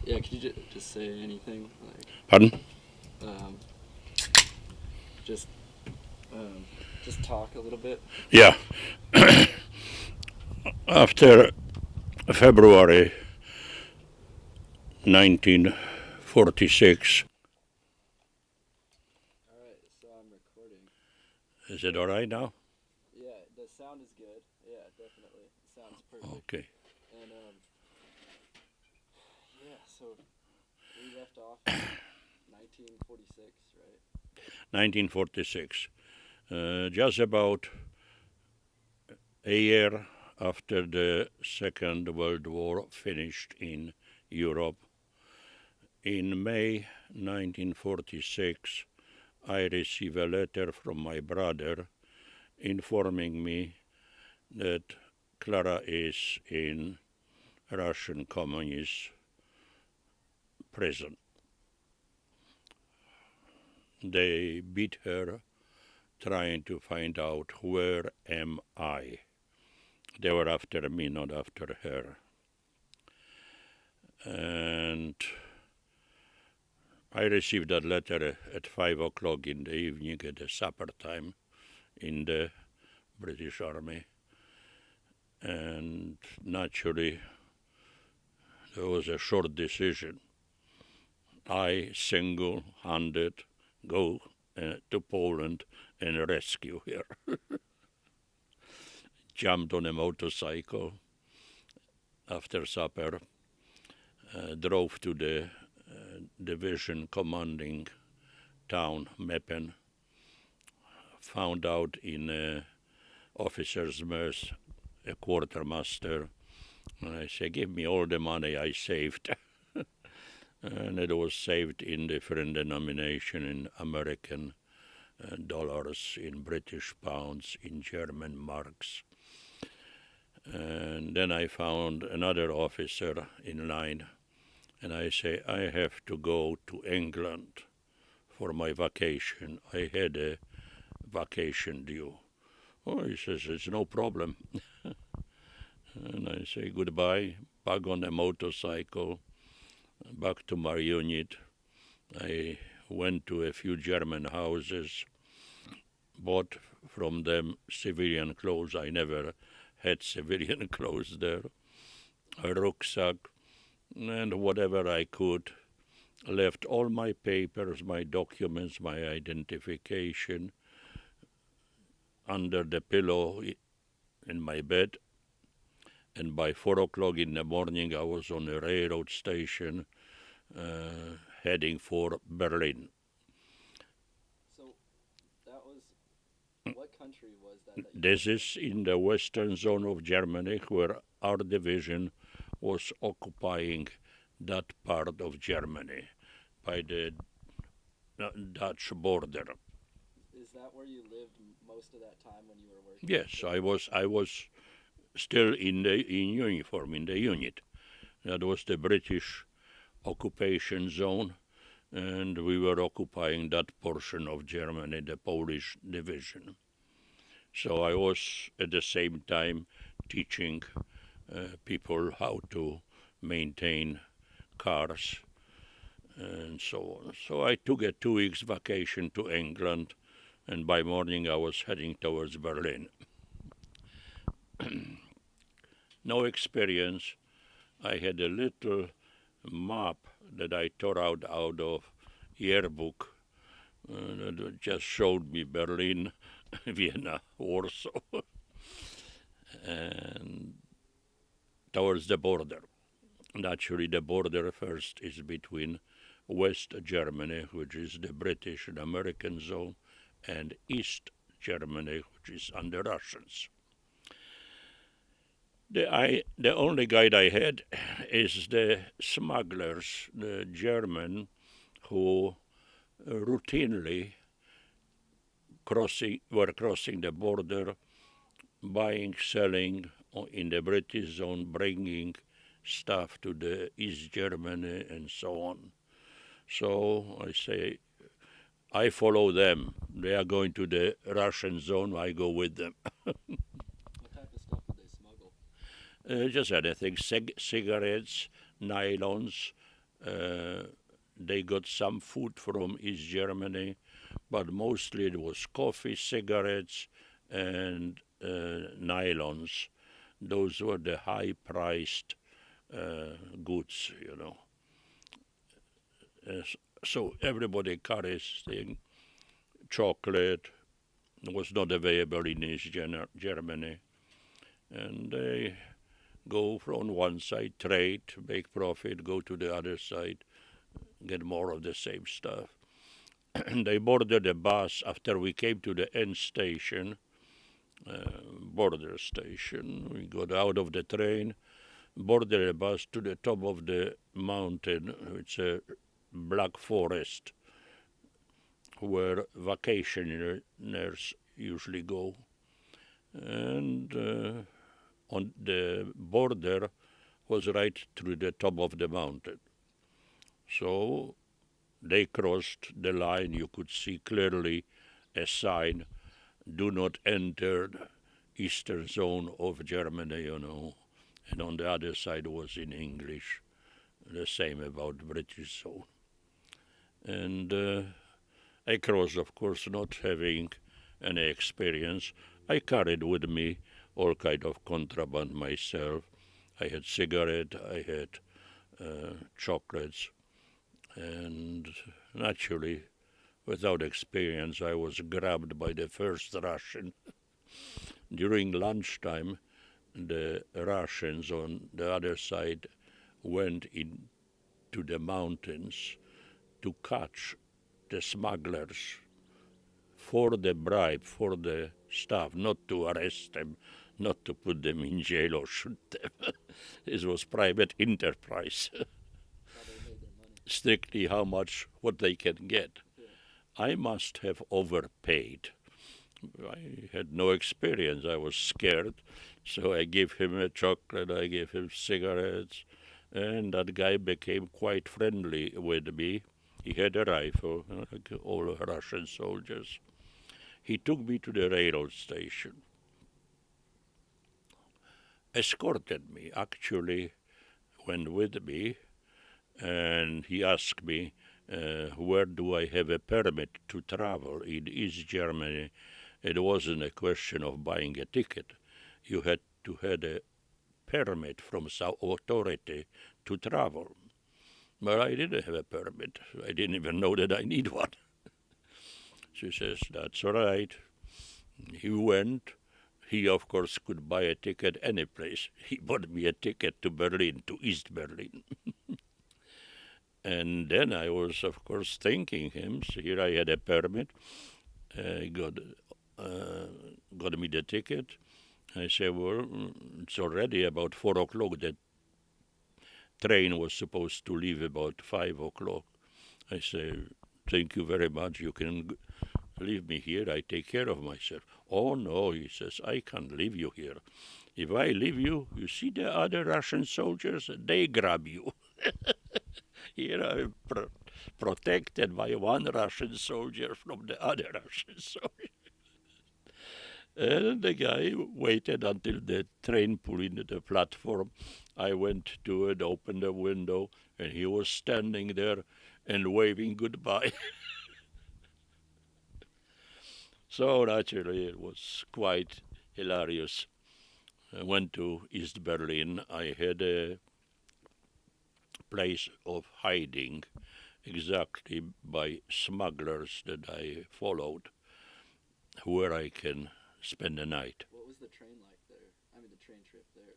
Yeah, could you just say anything? Like, Pardon? um, just, um, just talk a little bit. Yeah. After February 1946, All right, so I'm recording. is it all So, right now? yeah, the sound is good. Yeah, definitely. It sounds perfect. Okay. And, yeah, so we left off in 1946, right? 1946. Just about a year after the Second World War finished in Europe, in May 1946, I received a letter from my brother informing me that Clara is in Russian communist prison. They beat her trying to find out where am I. They were after me, not after her. And I received that letter at 5 o'clock in the evening at the supper time in the British Army. And naturally, there was a short decision. I single-handed go to Poland and rescue her. Jumped on a motorcycle after supper, drove to the division commanding town, Meppen, found out in a officer's mess, a quartermaster, and I said, give me all the money I saved. And it was saved in different denomination, in American dollars, in British pounds, in German marks. And then I found another officer in line, and I say, I have to go to England for my vacation. I had a vacation due. Oh, he says, it's no problem. And I say goodbye, back on a motorcycle, back to my unit. I went to a few German houses, bought from them civilian clothes. I never had civilian clothes there. A rucksack and whatever I could. Left all my papers, my documents, my identification under the pillow in my bed. And by 4 o'clock in the morning, I was on a railroad station heading for Berlin. So that was, what country was that you This is in the western zone of Germany, where our division was occupying that part of Germany by the Dutch border. Is that where you lived most of that time when you were working? Yes, I was still in uniform in the unit. That was the British occupation zone, and we were occupying that portion of Germany, the Polish division. So I was at the same time teaching people how to maintain cars and so on. So I took a 2 weeks vacation to England, and by morning I was heading towards Berlin. No experience. I had a little map that I tore out of yearbook that just showed me Berlin, Vienna, Warsaw, and towards the border. Naturally, the border first is between West Germany, which is the British and American zone, and East Germany, which is under Russians. The only guide I had is the smugglers, the German, who routinely were crossing the border, buying, selling in the British zone, bringing stuff to the East Germany and so on. So I say, I follow them. They are going to the Russian zone, I go with them. What type of stuff would they smuggle? Just anything, cigarettes, nylons, They got some food from East Germany, but mostly it was coffee, cigarettes, and nylons. Those were the high-priced goods, you know. So everybody carries thing. Chocolate was not available in East Germany, and they go from one side, trade, make profit, go to the other side, get more of the same stuff. And they boarded a bus after we came to the end station, border station. We got out of the train, boarded a bus to the top of the mountain. It's a black forest where vacationers usually go. And on the border was right through the top of the mountain. So they crossed the line. You could see clearly a sign, do not enter the eastern zone of Germany, you know. And on the other side was in English, the same about British zone. And I crossed, of course, not having any experience. I carried with me all kind of contraband myself. I had cigarette, I had chocolates, and naturally, without experience, I was grabbed by the first Russian. During lunchtime, the Russians on the other side went into the mountains to catch the smugglers for the bribe, for the stuff, not to arrest them, not to put them in jail or shoot them. This was private enterprise. How they made their money. Strictly how much, what they can get. Yeah. I must have overpaid. I had no experience. I was scared. So I gave him a chocolate, I gave him cigarettes, and that guy became quite friendly with me. He had a rifle, like all Russian soldiers. He took me to the railroad station, escorted me, actually went with me, and he asked me, where do I have a permit to travel in East Germany. It wasn't a question of buying a ticket. You had to have a permit from some authority to travel. But I didn't have a permit. I didn't even know that I need one. She says, that's all right. He went. He, of course, could buy a ticket any place. He bought me a ticket to Berlin, to East Berlin. And then I was, of course, thanking him. So here I had a permit. He got me the ticket. I said, well, it's already about 4 o'clock. The train was supposed to leave about 5 o'clock. I said, thank you very much. You can leave me here. I take care of myself. Oh, no, he says, I can't leave you here. If I leave you, you see the other Russian soldiers? They grab you. Here I'm protected by one Russian soldier from the other Russian soldier. And the guy waited until the train pulled into the platform. I went to it, opened the window, and he was standing there and waving goodbye. So naturally it was quite hilarious. I went to East Berlin. I had a place of hiding exactly by smugglers that I followed, where I can spend the night. What was the train like there? I mean, the train trip there.